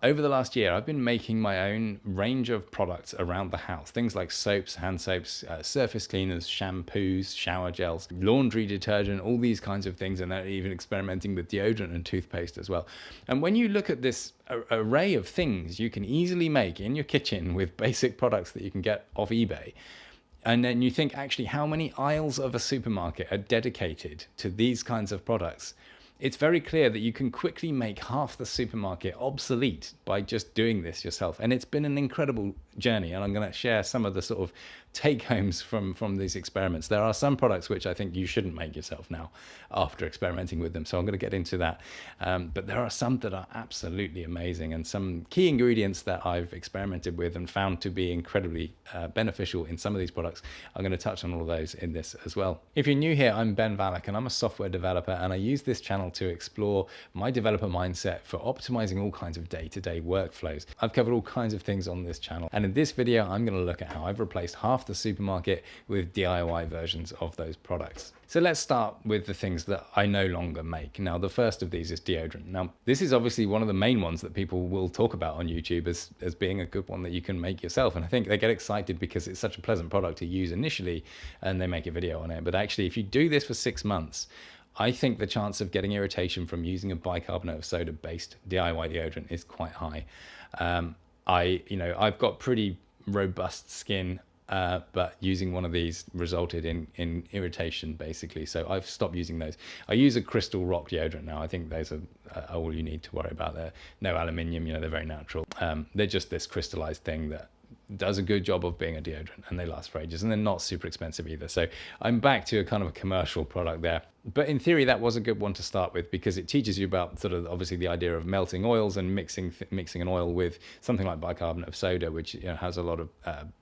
Over the last year, I've been making my own range of products around the house. Things like soaps, hand soaps, surface cleaners, shampoos, shower gels, laundry detergent, all these kinds of things. And they're even experimenting with deodorant and toothpaste as well. And when you look at this array of things you can easily make in your kitchen with basic products that you can get off eBay, and then you think, actually, how many aisles of a supermarket are dedicated to these kinds of products? It's very clear that you can quickly make half the supermarket obsolete by just doing this yourself. And it's been an incredible journey. And I'm going to share some of the sort of take homes from these experiments. There are some products which I think you shouldn't make yourself now after experimenting with them. So I'm going to get into that. But there are some that are absolutely amazing, and some key ingredients that I've experimented with and found to be incredibly beneficial in some of these products. I'm going to touch on all of those in this as well. If you're new here, I'm Ben Valak, and I'm a software developer, and I use this channel to explore my developer mindset for optimizing all kinds of day-to-day workflows. I've covered all kinds of things on this channel, and in this video I'm going to look at how I've replaced half the supermarket with DIY versions of those products. So let's start with the things that I no longer make. Now, the first of these is deodorant. Now, this is obviously one of the main ones that people will talk about on YouTube as being a good one that you can make yourself. And I think they get excited because it's such a pleasant product to use initially, and they make a video on it. But actually, if you do this for 6 months, I think the chance of getting irritation from using a bicarbonate of soda based DIY deodorant is quite high. I've got pretty robust skin, but using one of these resulted in irritation, basically. So I've stopped using those. I use a crystal rock deodorant now. I think those are all you need to worry about. They're no aluminium, they're very natural. They're just this crystallized thing that does a good job of being a deodorant, and they last for ages, and they're not super expensive either. So I'm back to a kind of a commercial product there. But in theory, that was a good one to start with, because it teaches you about sort of obviously the idea of melting oils and mixing an oil with something like bicarbonate of soda, which has a lot of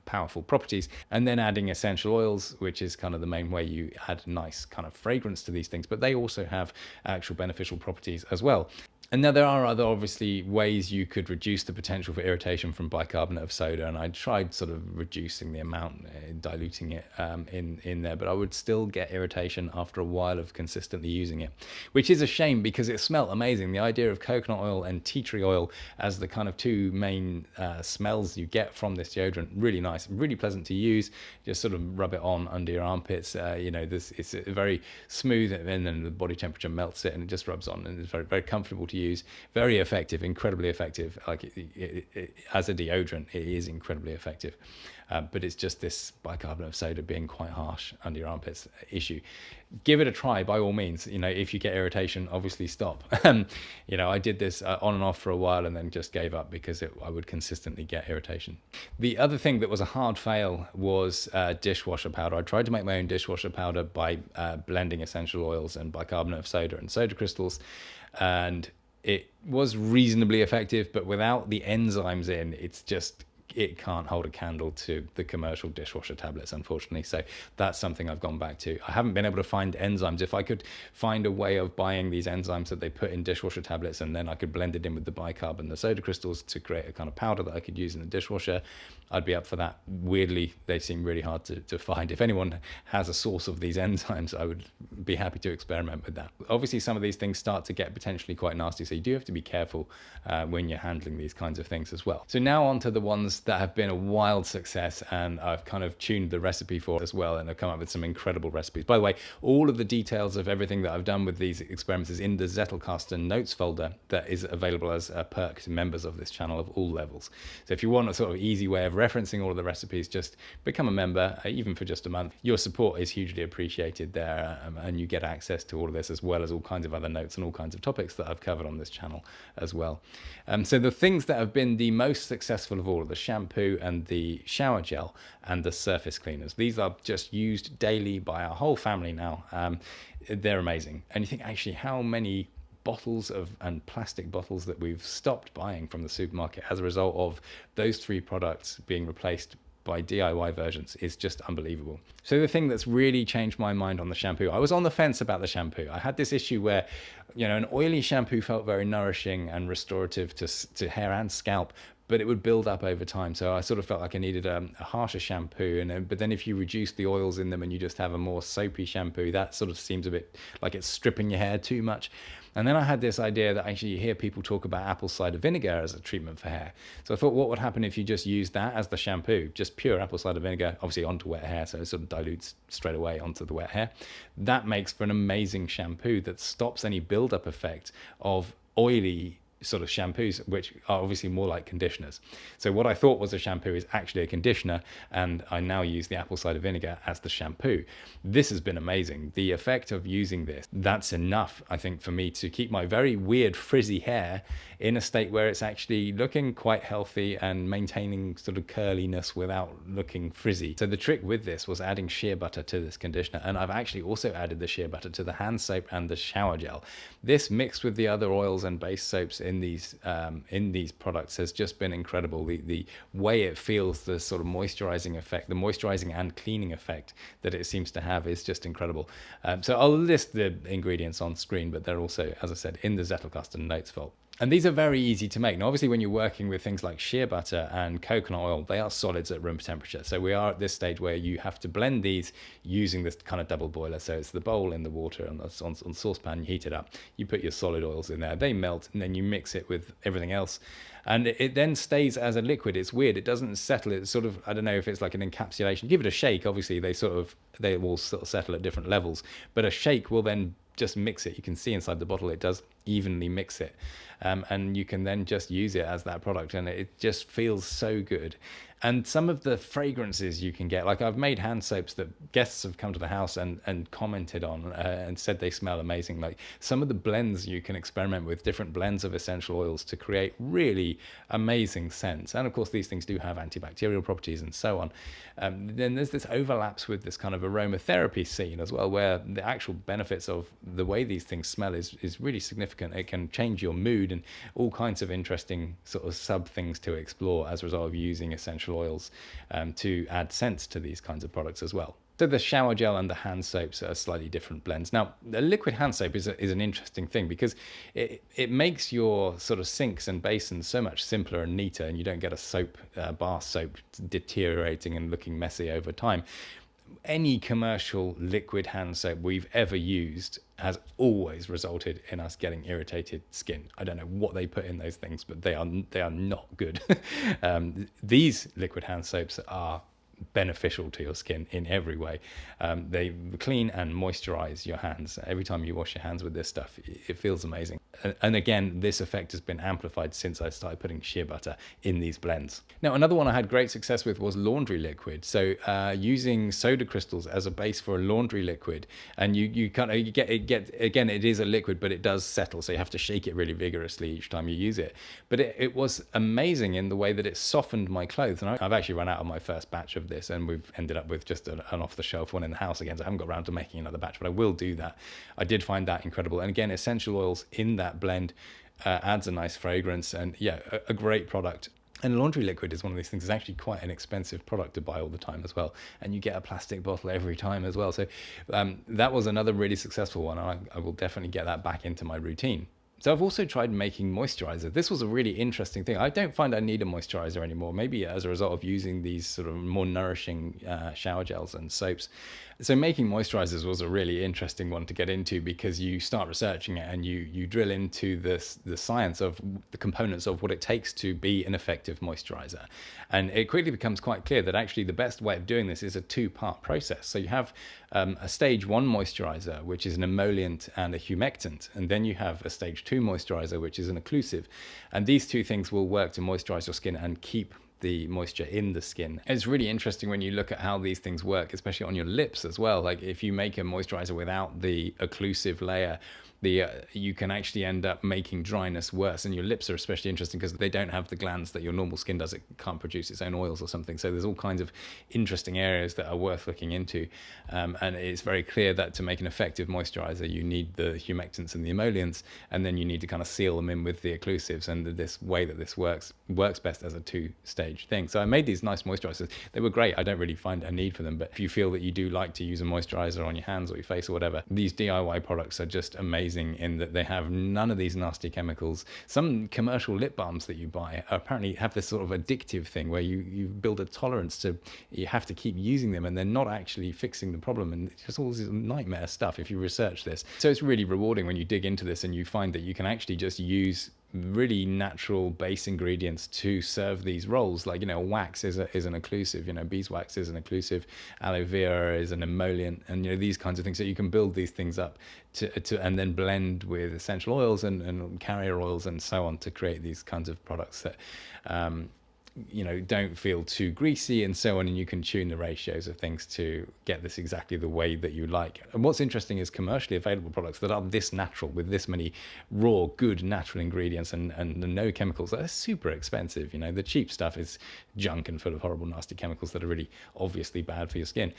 powerful properties, and then adding essential oils, which is kind of the main way you add nice kind of fragrance to these things. But they also have actual beneficial properties as well. And now there are other obviously ways you could reduce the potential for irritation from bicarbonate of soda, and I tried sort of reducing the amount, diluting it in there, but I would still get irritation after a while of consistently using it, which is a shame because it smelled amazing. The idea of coconut oil and tea tree oil as the kind of two main smells you get from this deodorant, really nice, really pleasant to use. Just sort of rub it on under your armpits. It's very smooth, and then the body temperature melts it, and it just rubs on, and it's very, very comfortable to use, very effective, incredibly effective. Like as a deodorant, it is incredibly effective, but it's just this bicarbonate of soda being quite harsh under your armpits issue. Give it a try by all means. If you get irritation, obviously stop. I did this on and off for a while, and then just gave up because I would consistently get irritation. The other thing that was a hard fail was dishwasher powder. I tried to make my own dishwasher powder by blending essential oils and bicarbonate of soda and soda crystals, and it was reasonably effective, but without the enzymes in, it can't hold a candle to the commercial dishwasher tablets, unfortunately. So that's something I've gone back to. I haven't been able to find enzymes. If I could find a way of buying these enzymes that they put in dishwasher tablets, and then I could blend it in with the bicarb and the soda crystals to create a kind of powder that I could use in the dishwasher, I'd be up for that. Weirdly, they seem really hard to find. If anyone has a source of these enzymes, I would be happy to experiment with that. Obviously, some of these things start to get potentially quite nasty, so you do have to be careful when you're handling these kinds of things as well. So now on to the ones that have been a wild success, and I've kind of tuned the recipe for as well, and I've come up with some incredible recipes. By the way, all of the details of everything that I've done with these experiments is in the Zettelkasten notes folder that is available as a perk to members of this channel of all levels. So if you want a sort of easy way of referencing all of the recipes, just become a member, even for just a month. Your support is hugely appreciated there, and you get access to all of this, as well as all kinds of other notes and all kinds of topics that I've covered on this channel as well. So the things that have been the most successful of all are the shampoo and the shower gel and the surface cleaners. These are just used daily by our whole family now. They're amazing. And you think, actually, how many bottles and plastic bottles that we've stopped buying from the supermarket as a result of those three products being replaced by DIY versions is just unbelievable. So the thing that's really changed my mind on the shampoo, I was on the fence about the shampoo. I had this issue where, an oily shampoo felt very nourishing and restorative to hair and scalp, but it would build up over time. So I sort of felt like I needed a harsher shampoo. But then if you reduce the oils in them and you just have a more soapy shampoo, that sort of seems a bit like it's stripping your hair too much. And then I had this idea that actually you hear people talk about apple cider vinegar as a treatment for hair. So I thought, what would happen if you just used that as the shampoo, just pure apple cider vinegar, obviously onto wet hair, so it sort of dilutes straight away onto the wet hair. That makes for an amazing shampoo that stops any build-up effect of oily sort of shampoos, which are obviously more like conditioners. So what I thought was a shampoo is actually a conditioner, and I now use the apple cider vinegar as the shampoo. This has been amazing. The effect of using this, that's enough, I think, for me to keep my very weird frizzy hair in a state where it's actually looking quite healthy and maintaining sort of curliness without looking frizzy. So the trick with this was adding shea butter to this conditioner, and I've actually also added the shea butter to the hand soap and the shower gel. This mixed with the other oils and base soaps in these products has just been incredible. The way it feels, the sort of moisturizing effect, the moisturizing and cleaning effect that it seems to have is just incredible. So I'll list the ingredients on screen, but they're also, as I said, in the Zettelkasten notes vault. And these are very easy to make. Now, obviously, when you're working with things like shea butter and coconut oil, they are solids at room temperature. So we are at this stage where you have to blend these using this kind of double boiler. So it's the bowl in the water and on the saucepan, you heat it up. You put your solid oils in there, they melt, and then you mix it with everything else. And it then stays as a liquid. It's weird. It doesn't settle. It's sort of, I don't know if it's like an encapsulation. Give it a shake. Obviously, they will sort of settle at different levels. But a shake will then just mix it. You can see inside the bottle it does evenly mix it, and you can then just use it as that product, and it just feels so good. And some of the fragrances you can get, like I've made hand soaps that guests have come to the house and commented on and said they smell amazing. Like some of the blends you can experiment with, different blends of essential oils to create really amazing scents. And of course these things do have antibacterial properties and so on. Then there's this overlaps with this kind of aromatherapy scene as well, where the actual benefits of the way these things smell is really significant. It can change your mood and all kinds of interesting sort of sub things to explore as a result of using essential oils to add scents to these kinds of products as well. So the shower gel and the hand soaps are slightly different blends. Now, the liquid hand soap is an interesting thing because it makes your sort of sinks and basins so much simpler and neater, and you don't get a soap, bar soap deteriorating and looking messy over time. Any commercial liquid hand soap we've ever used has always resulted in us getting irritated skin. I don't know what they put in those things, but they are not good. These liquid hand soaps are beneficial to your skin in every way. They clean and moisturize your hands. Every time you wash your hands with this stuff, it feels amazing. And again, this effect has been amplified since I started putting shea butter in these blends. Now, another one I had great success with was laundry liquid. So using soda crystals as a base for a laundry liquid, and you get again, it is a liquid, but it does settle. So you have to shake it really vigorously each time you use it. But it was amazing in the way that it softened my clothes. And I've actually run out of my first batch of this, and we've ended up with just an off-the-shelf one in the house again, so I haven't got around to making another batch, but I will do that. I did find that incredible, and again, essential oils in that blend adds a nice fragrance, and yeah, a great product. And laundry liquid is one of these things. It's actually quite an expensive product to buy all the time as well, and you get a plastic bottle every time as well. So that was another really successful one. I will definitely get that back into my routine. So I've also tried making moisturizer. This was a really interesting thing. I don't find I need a moisturizer anymore, maybe as a result of using these sort of more nourishing shower gels and soaps. So making moisturizers was a really interesting one to get into, because you start researching it and you drill into the science of the components of what it takes to be an effective moisturizer. And it quickly becomes quite clear that actually the best way of doing this is a two-part process. So you have a stage 1 moisturizer, which is an emollient and a humectant, and then you have a stage 2 moisturizer, which is an occlusive. And these two things will work to moisturize your skin and keep the moisture in the skin. It's really interesting when you look at how these things work, especially on your lips as well. Like if you make a moisturizer without the occlusive layer, you can actually end up making dryness worse. And your lips are especially interesting because they don't have the glands that your normal skin does. It can't produce its own oils or something. So there's all kinds of interesting areas that are worth looking into. And it's very clear that to make an effective moisturizer, you need the humectants and the emollients, and then you need to kind of seal them in with the occlusives. And this way that this works best as a two-stage stage thing. So I made these nice moisturizers. They were great. I don't really find a need for them, but if you feel that you do like to use a moisturizer on your hands or your face or whatever, these DIY products are just amazing in that they have none of these nasty chemicals. Some commercial lip balms that you buy apparently have this sort of addictive thing where you build a tolerance to, you have to keep using them, and they're not actually fixing the problem, and it's just all this nightmare stuff if you research this. So it's really rewarding when you dig into this and you find that you can actually just use really natural base ingredients to serve these roles. Like, you know, wax is an occlusive, you know, beeswax is an occlusive, aloe vera is an emollient, and you know, these kinds of things. So you can build these things up to and then blend with essential oils and carrier oils and so on to create these kinds of products that you know, don't feel too greasy and so on, and you can tune the ratios of things to get this exactly the way that you like. And what's interesting is commercially available products that are this natural with this many raw, good natural ingredients and no chemicals, they're super expensive. You know, the cheap stuff is junk and full of horrible, nasty chemicals that are really obviously bad for your skin.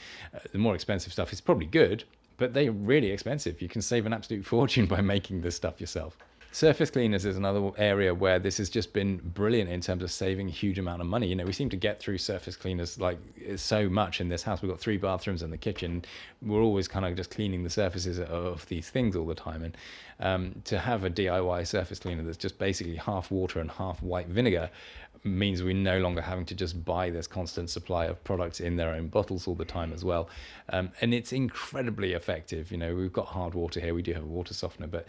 The more expensive stuff is probably good, but they're really expensive. You can save an absolute fortune by making this stuff yourself. Surface cleaners is another area where this has just been brilliant in terms of saving a huge amount of money. You know, we seem to get through surface cleaners like so much in this house. We've got 3 bathrooms and the kitchen. We're always kind of just cleaning the surfaces of these things all the time. And to have a DIY surface cleaner that's just basically half water and half white vinegar means we're no longer having to just buy this constant supply of products in their own bottles all the time as well. And it's incredibly effective. You know, we've got hard water here. We do have a water softener, but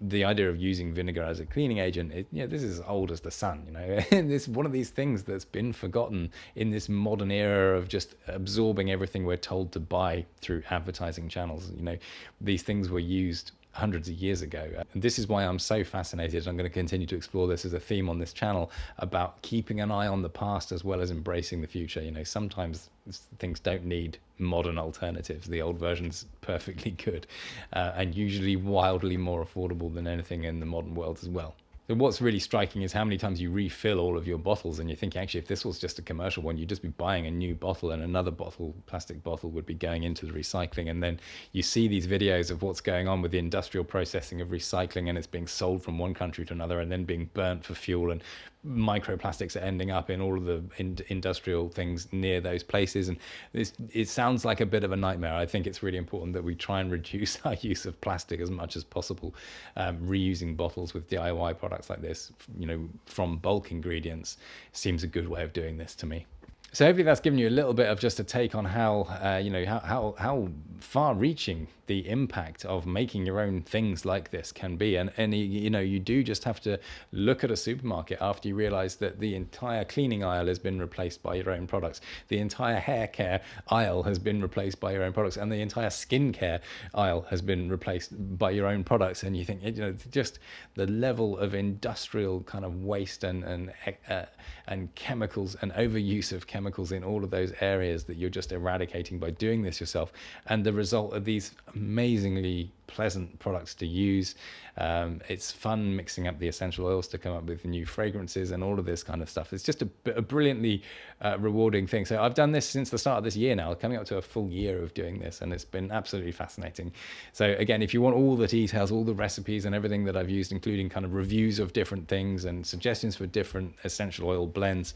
the idea of using vinegar as a cleaning agent, this is as old as the sun. You know, it's one of these things that's been forgotten in this modern era of just absorbing everything we're told to buy through advertising channels. You know, these things were used hundreds of years ago. And this is why I'm so fascinated. I'm going to continue to explore this as a theme on this channel about keeping an eye on the past as well as embracing the future. You know, sometimes things don't need modern alternatives. The old version's perfectly good and usually wildly more affordable than anything in the modern world as well. So what's really striking is how many times you refill all of your bottles, and you think, actually, if this was just a commercial one, you'd just be buying a new bottle and another bottle, plastic bottle, would be going into the recycling. And then you see these videos of what's going on with the industrial processing of recycling, and it's being sold from one country to another and then being burnt for fuel, and microplastics are ending up in all of the industrial things near those places. And it sounds like a bit of a nightmare. I think it's really important that we try and reduce our use of plastic as much as possible. Reusing bottles with DIY products like this, you know, from bulk ingredients seems a good way of doing this to me. So hopefully that's given you a little bit of just a take on how, you know, how far-reaching the impact of making your own things like this can be. And you know, you do just have to look at a supermarket after you realize that the entire cleaning aisle has been replaced by your own products. The entire hair care aisle has been replaced by your own products, and the entire skincare aisle has been replaced by your own products. And you think, you know, just the level of industrial kind of waste and chemicals and overuse of chemicals in all of those areas that you're just eradicating by doing this yourself, and the result of these amazingly pleasant products to use. It's fun mixing up the essential oils to come up with new fragrances and all of this kind of stuff. It's just a brilliantly rewarding thing. So I've done this since the start of this year now, coming up to a full year of doing this, and it's been absolutely fascinating. So again, if you want all the details, all the recipes and everything that I've used, including kind of reviews of different things and suggestions for different essential oil blends,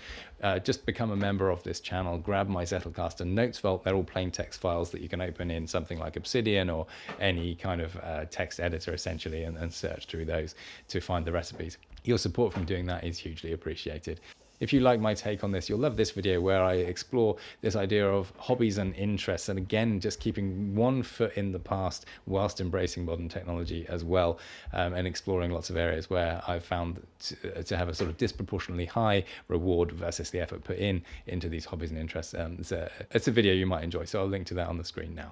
just become a member of this channel. Grab my Zettelkasten and Notes Vault. They're all plain text files that you can open in something like Obsidian or any kind of text editor essentially, and search through those to find the recipes. Your support from doing that is hugely appreciated. If you like my take on this, you'll love this video where I explore this idea of hobbies and interests, and again, just keeping one foot in the past whilst embracing modern technology as well, and exploring lots of areas where I've found to have a sort of disproportionately high reward versus the effort put into these hobbies and interests. It's a video you might enjoy, so I'll link to that on the screen now.